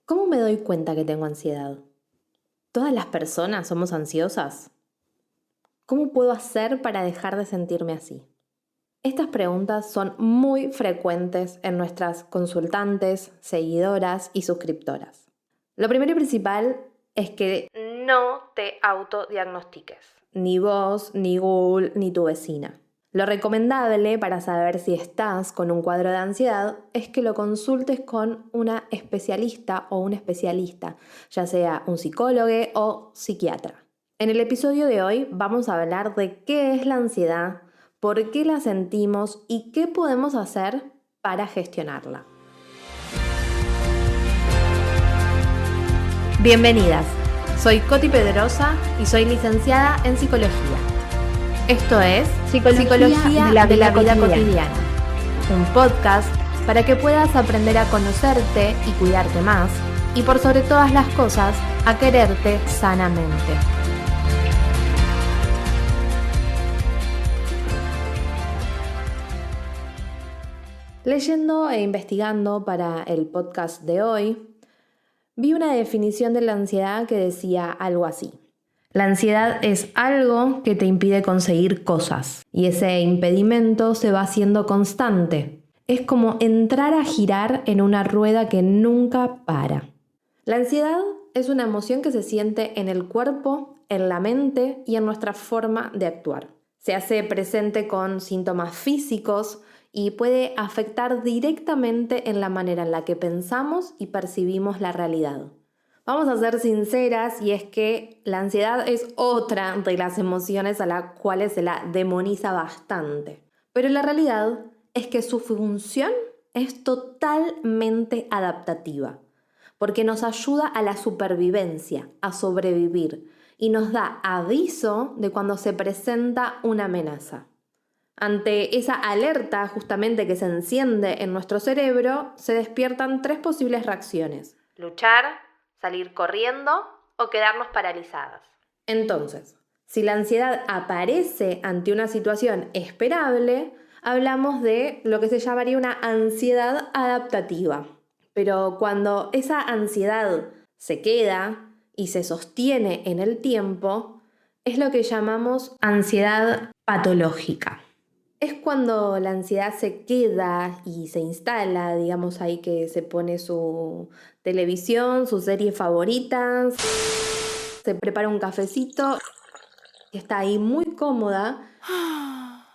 ¿Cómo me doy cuenta que tengo ansiedad? ¿Todas las personas somos ansiosas? ¿Cómo puedo hacer para dejar de sentirme así? Estas preguntas son muy frecuentes en nuestras consultantes, seguidoras y suscriptoras. Lo primero y principal es que no te autodiagnostiques. Ni vos, ni Google, ni tu vecina. Lo recomendable para saber si estás con un cuadro de ansiedad es que lo consultes con una especialista o un especialista, ya sea un psicólogo o psiquiatra. En el episodio de hoy vamos a hablar de qué es la ansiedad, por qué la sentimos y qué podemos hacer para gestionarla. Bienvenidas, soy Coti Pedrosa y soy licenciada en Psicología. Esto es Psicología de la vida cotidiana, un podcast para que puedas aprender a conocerte y cuidarte más y por sobre todas las cosas, a quererte sanamente. Leyendo e investigando para el podcast de hoy, vi una definición de la ansiedad que decía algo así. La ansiedad es algo que te impide conseguir cosas y ese impedimento se va haciendo constante. Es como entrar a girar en una rueda que nunca para. La ansiedad es una emoción que se siente en el cuerpo, en la mente y en nuestra forma de actuar. Se hace presente con síntomas físicos y puede afectar directamente en la manera en la que pensamos y percibimos la realidad. Vamos a ser sinceras y es que la ansiedad es otra de las emociones a las cuales se la demoniza bastante. Pero la realidad es que su función es totalmente adaptativa, porque nos ayuda a la supervivencia, a sobrevivir, y nos da aviso de cuando se presenta una amenaza. Ante esa alerta justamente que se enciende en nuestro cerebro, se despiertan tres posibles reacciones: luchar, salir corriendo o quedarnos paralizadas. Entonces, si la ansiedad aparece ante una situación esperable, hablamos de lo que se llamaría una ansiedad adaptativa. Pero cuando esa ansiedad se queda y se sostiene en el tiempo, es lo que llamamos ansiedad patológica. Es cuando la ansiedad se queda y se instala, digamos ahí que se pone su televisión, sus series favoritas, se prepara un cafecito y está ahí muy cómoda,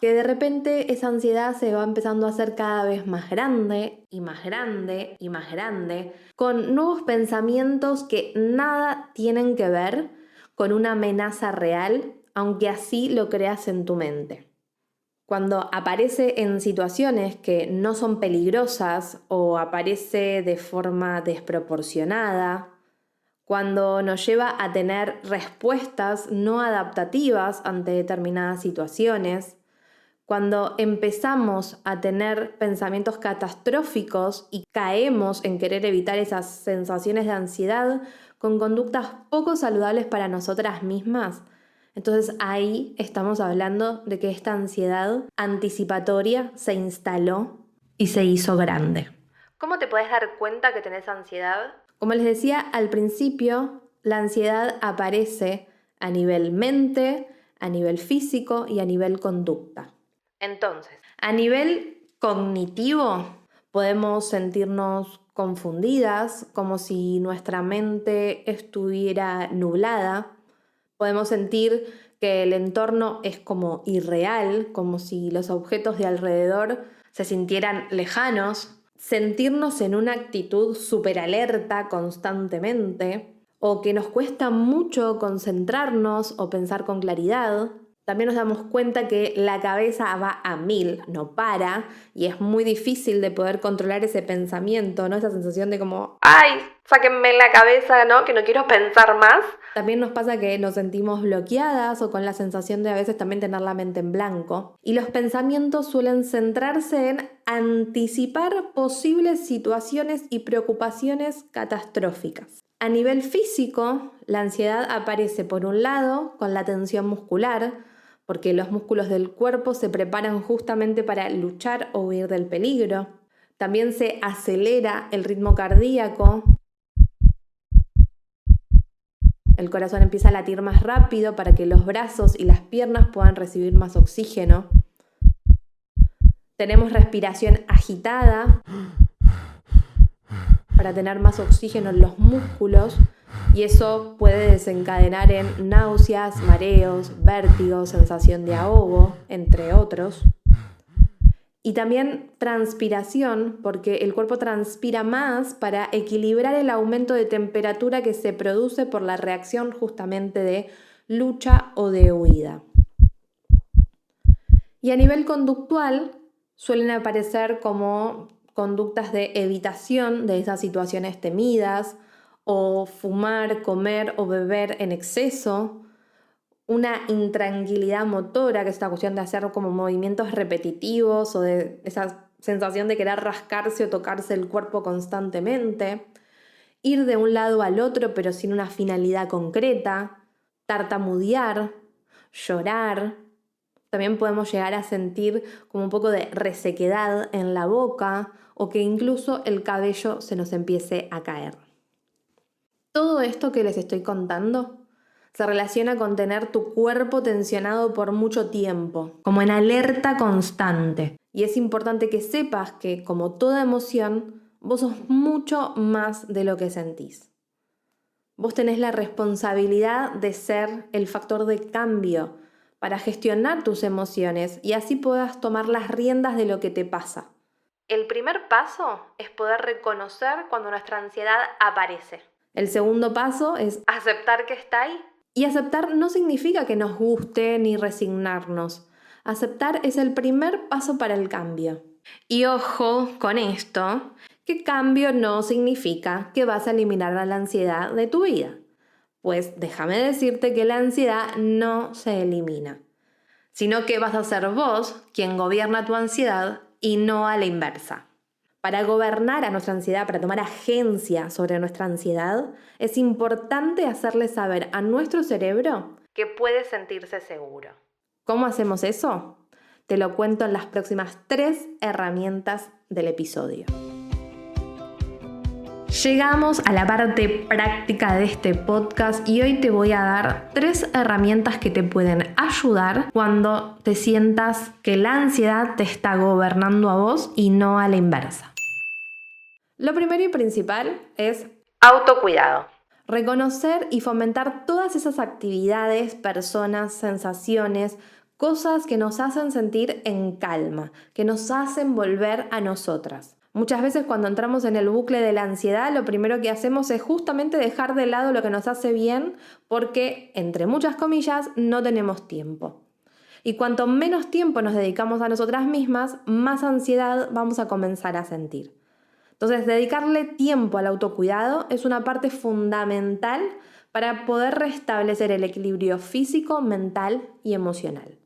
que de repente esa ansiedad se va empezando a hacer cada vez más grande y más grande y más grande, con nuevos pensamientos que nada tienen que ver con una amenaza real, aunque así lo creas en tu mente. Cuando aparece en situaciones que no son peligrosas o aparece de forma desproporcionada, cuando nos lleva a tener respuestas no adaptativas ante determinadas situaciones, cuando empezamos a tener pensamientos catastróficos y caemos en querer evitar esas sensaciones de ansiedad con conductas poco saludables para nosotras mismas, entonces ahí estamos hablando de que esta ansiedad anticipatoria se instaló y se hizo grande. ¿Cómo te puedes dar cuenta que tenés ansiedad? Como les decía al principio, la ansiedad aparece a nivel mente, a nivel físico y a nivel conducta. Entonces, a nivel cognitivo, podemos sentirnos confundidas, como si nuestra mente estuviera nublada. Podemos sentir que el entorno es como irreal, como si los objetos de alrededor se sintieran lejanos. Sentirnos en una actitud súper alerta constantemente, o que nos cuesta mucho concentrarnos o pensar con claridad. También nos damos cuenta que la cabeza va a 1000, no para, y es muy difícil de poder controlar ese pensamiento, ¿no? Esa sensación de como, ¡ay, sáquenme la cabeza!, ¿no? Que no quiero pensar más. También nos pasa que nos sentimos bloqueadas o con la sensación de a veces también tener la mente en blanco. Y los pensamientos suelen centrarse en anticipar posibles situaciones y preocupaciones catastróficas. A nivel físico, la ansiedad aparece por un lado con la tensión muscular, porque los músculos del cuerpo se preparan justamente para luchar o huir del peligro. También se acelera el ritmo cardíaco el corazón empieza a latir más rápido para que los brazos y las piernas puedan recibir más oxígeno. Tenemos respiración agitada para tener más oxígeno en los músculos y eso puede desencadenar en náuseas, mareos, vértigos, sensación de ahogo, entre otros. Y también transpiración, porque el cuerpo transpira más para equilibrar el aumento de temperatura que se produce por la reacción justamente de lucha o de huida. Y a nivel conductual suelen aparecer como conductas de evitación de esas situaciones temidas, o fumar, comer o beber en exceso, una intranquilidad motora, que es esta cuestión de hacer como movimientos repetitivos o de esa sensación de querer rascarse o tocarse el cuerpo constantemente, ir de un lado al otro pero sin una finalidad concreta, tartamudear, llorar. También podemos llegar a sentir como un poco de resequedad en la boca o que incluso el cabello se nos empiece a caer. Todo esto que les estoy contando se relaciona con tener tu cuerpo tensionado por mucho tiempo, como en alerta constante. Y es importante que sepas que, como toda emoción, vos sos mucho más de lo que sentís. Vos tenés la responsabilidad de ser el factor de cambio para gestionar tus emociones y así puedas tomar las riendas de lo que te pasa. El primer paso es poder reconocer cuando nuestra ansiedad aparece. El segundo paso es aceptar que está ahí. Y aceptar no significa que nos guste ni resignarnos. Aceptar es el primer paso para el cambio. Y ojo con esto, que cambio no significa que vas a eliminar la ansiedad de tu vida. Pues déjame decirte que la ansiedad no se elimina, sino que vas a ser vos quien gobierna tu ansiedad y no a la inversa. Para gobernar a nuestra ansiedad, para tomar agencia sobre nuestra ansiedad, es importante hacerle saber a nuestro cerebro que puede sentirse seguro. ¿Cómo hacemos eso? Te lo cuento en las próximas 3 herramientas del episodio. Llegamos a la parte práctica de este podcast y hoy te voy a dar 3 herramientas que te pueden ayudar cuando te sientas que la ansiedad te está gobernando a vos y no a la inversa. Lo primero y principal es autocuidado. Reconocer y fomentar todas esas actividades, personas, sensaciones, cosas que nos hacen sentir en calma, que nos hacen volver a nosotras. Muchas veces cuando entramos en el bucle de la ansiedad, lo primero que hacemos es justamente dejar de lado lo que nos hace bien porque, entre muchas comillas, no tenemos tiempo. Y cuanto menos tiempo nos dedicamos a nosotras mismas, más ansiedad vamos a comenzar a sentir. Entonces, dedicarle tiempo al autocuidado es una parte fundamental para poder restablecer el equilibrio físico, mental y emocional.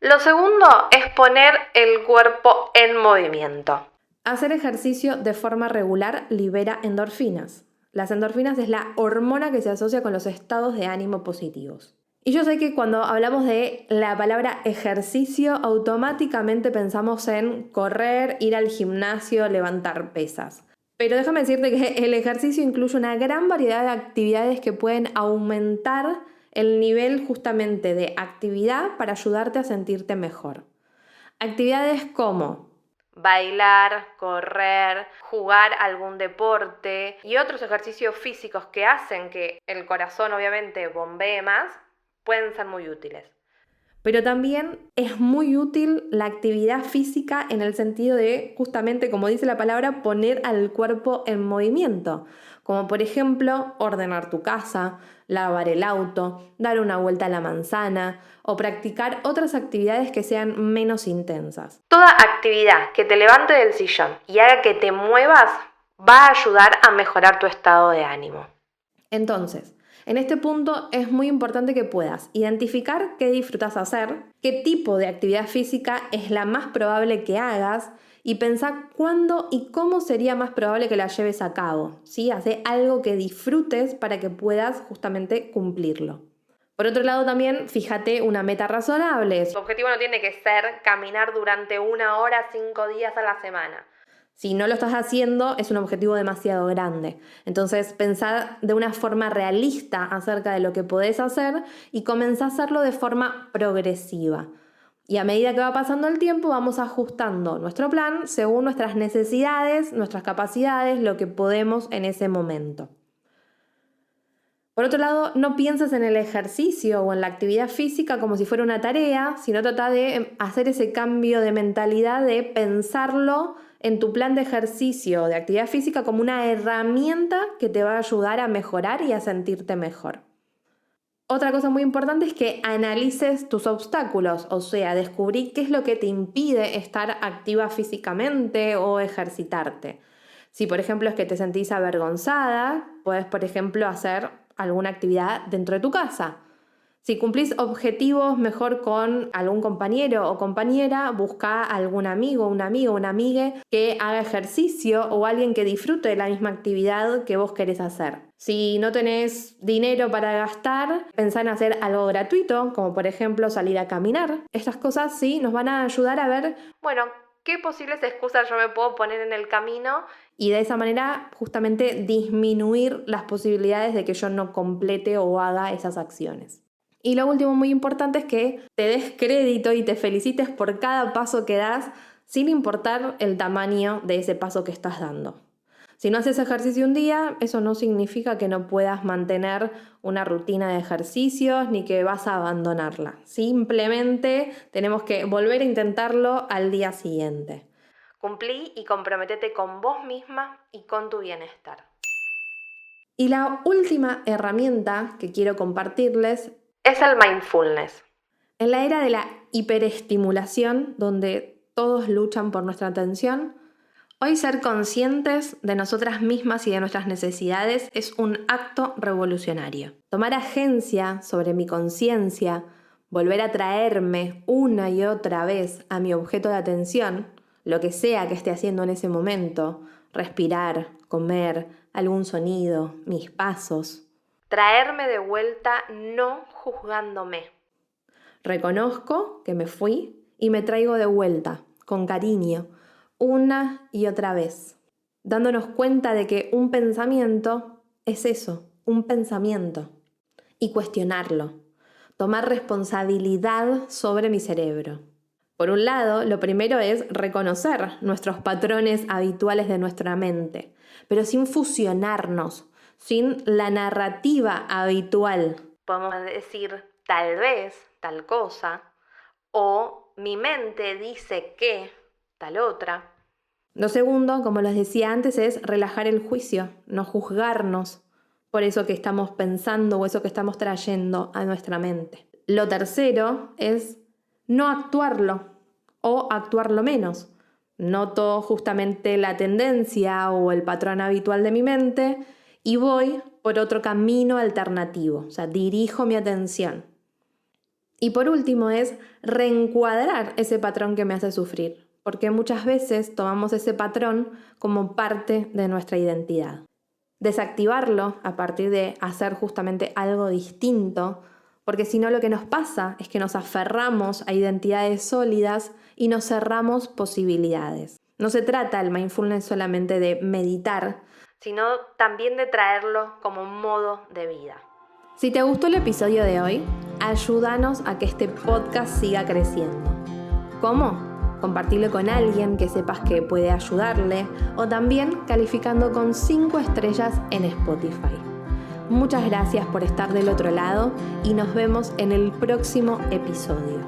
Lo segundo es poner el cuerpo en movimiento. Hacer ejercicio de forma regular libera endorfinas. Las endorfinas es la hormona que se asocia con los estados de ánimo positivos. Y yo sé que cuando hablamos de la palabra ejercicio, automáticamente pensamos en correr, ir al gimnasio, levantar pesas. Pero déjame decirte que el ejercicio incluye una gran variedad de actividades que pueden aumentar el nivel justamente de actividad para ayudarte a sentirte mejor. Actividades como bailar, correr, jugar algún deporte y otros ejercicios físicos que hacen que el corazón obviamente bombee más, pueden ser muy útiles. Pero también es muy útil la actividad física en el sentido de, justamente como dice la palabra, poner al cuerpo en movimiento. Como por ejemplo, ordenar tu casa, lavar el auto, dar una vuelta a la manzana o practicar otras actividades que sean menos intensas. Toda actividad que te levante del sillón y haga que te muevas va a ayudar a mejorar tu estado de ánimo. Entonces, en este punto es muy importante que puedas identificar qué disfrutas hacer, qué tipo de actividad física es la más probable que hagas y pensar cuándo y cómo sería más probable que la lleves a cabo, ¿sí? Hacé algo que disfrutes para que puedas justamente cumplirlo. Por otro lado también, fíjate una meta razonable. Tu objetivo no tiene que ser caminar durante 1 hora 5 días a la semana. Si no lo estás haciendo, es un objetivo demasiado grande. Entonces, pensá de una forma realista acerca de lo que podés hacer y comenzá a hacerlo de forma progresiva. Y a medida que va pasando el tiempo, vamos ajustando nuestro plan según nuestras necesidades, nuestras capacidades, lo que podemos en ese momento. Por otro lado, no pienses en el ejercicio o en la actividad física como si fuera una tarea, sino trata de hacer ese cambio de mentalidad de pensarlo en tu plan de ejercicio o de actividad física como una herramienta que te va a ayudar a mejorar y a sentirte mejor. Otra cosa muy importante es que analices tus obstáculos, o sea, descubrí qué es lo que te impide estar activa físicamente o ejercitarte. Si por ejemplo es que te sentís avergonzada, puedes por ejemplo hacer alguna actividad dentro de tu casa. Si cumplís objetivos mejor con algún compañero o compañera, busca algún amigo, una amiga que haga ejercicio o alguien que disfrute de la misma actividad que vos querés hacer. Si no tenés dinero para gastar, pensá en hacer algo gratuito, como por ejemplo salir a caminar. Estas cosas sí nos van a ayudar a ver, qué posibles excusas yo me puedo poner en el camino y de esa manera justamente disminuir las posibilidades de que yo no complete o haga esas acciones. Y lo último muy importante es que te des crédito y te felicites por cada paso que das sin importar el tamaño de ese paso que estás dando. Si no haces ejercicio un día, eso no significa que no puedas mantener una rutina de ejercicios ni que vas a abandonarla. Simplemente tenemos que volver a intentarlo al día siguiente. Cumplí y comprométete con vos misma y con tu bienestar. Y la última herramienta que quiero compartirles es el mindfulness. En la era de la hiperestimulación, donde todos luchan por nuestra atención, hoy ser conscientes de nosotras mismas y de nuestras necesidades es un acto revolucionario. Tomar agencia sobre mi conciencia, volver a traerme una y otra vez a mi objeto de atención, lo que sea que esté haciendo en ese momento, respirar, comer, algún sonido, mis pasos. Traerme de vuelta no juzgándome. Reconozco que me fui y me traigo de vuelta, con cariño, una y otra vez, dándonos cuenta de que un pensamiento es eso, un pensamiento, y cuestionarlo, tomar responsabilidad sobre mi cerebro. Por un lado, lo primero es reconocer nuestros patrones habituales de nuestra mente, pero sin fusionarnos, sin la narrativa habitual. Podemos decir tal vez, tal cosa, o mi mente dice que tal otra. Lo segundo, como les decía antes, es relajar el juicio, no juzgarnos por eso que estamos pensando o eso que estamos trayendo a nuestra mente. Lo tercero es no actuarlo o actuarlo menos. Noto justamente la tendencia o el patrón habitual de mi mente y voy por otro camino alternativo, o sea, dirijo mi atención. Y por último es reencuadrar ese patrón que me hace sufrir, porque muchas veces tomamos ese patrón como parte de nuestra identidad. Desactivarlo a partir de hacer justamente algo distinto, porque si no lo que nos pasa es que nos aferramos a identidades sólidas y nos cerramos posibilidades. No se trata el mindfulness solamente de meditar, sino también de traerlo como un modo de vida. Si te gustó el episodio de hoy, ayúdanos a que este podcast siga creciendo. ¿Cómo? Compartirlo con alguien que sepas que puede ayudarle o también calificando con 5 estrellas en Spotify. Muchas gracias por estar del otro lado y nos vemos en el próximo episodio.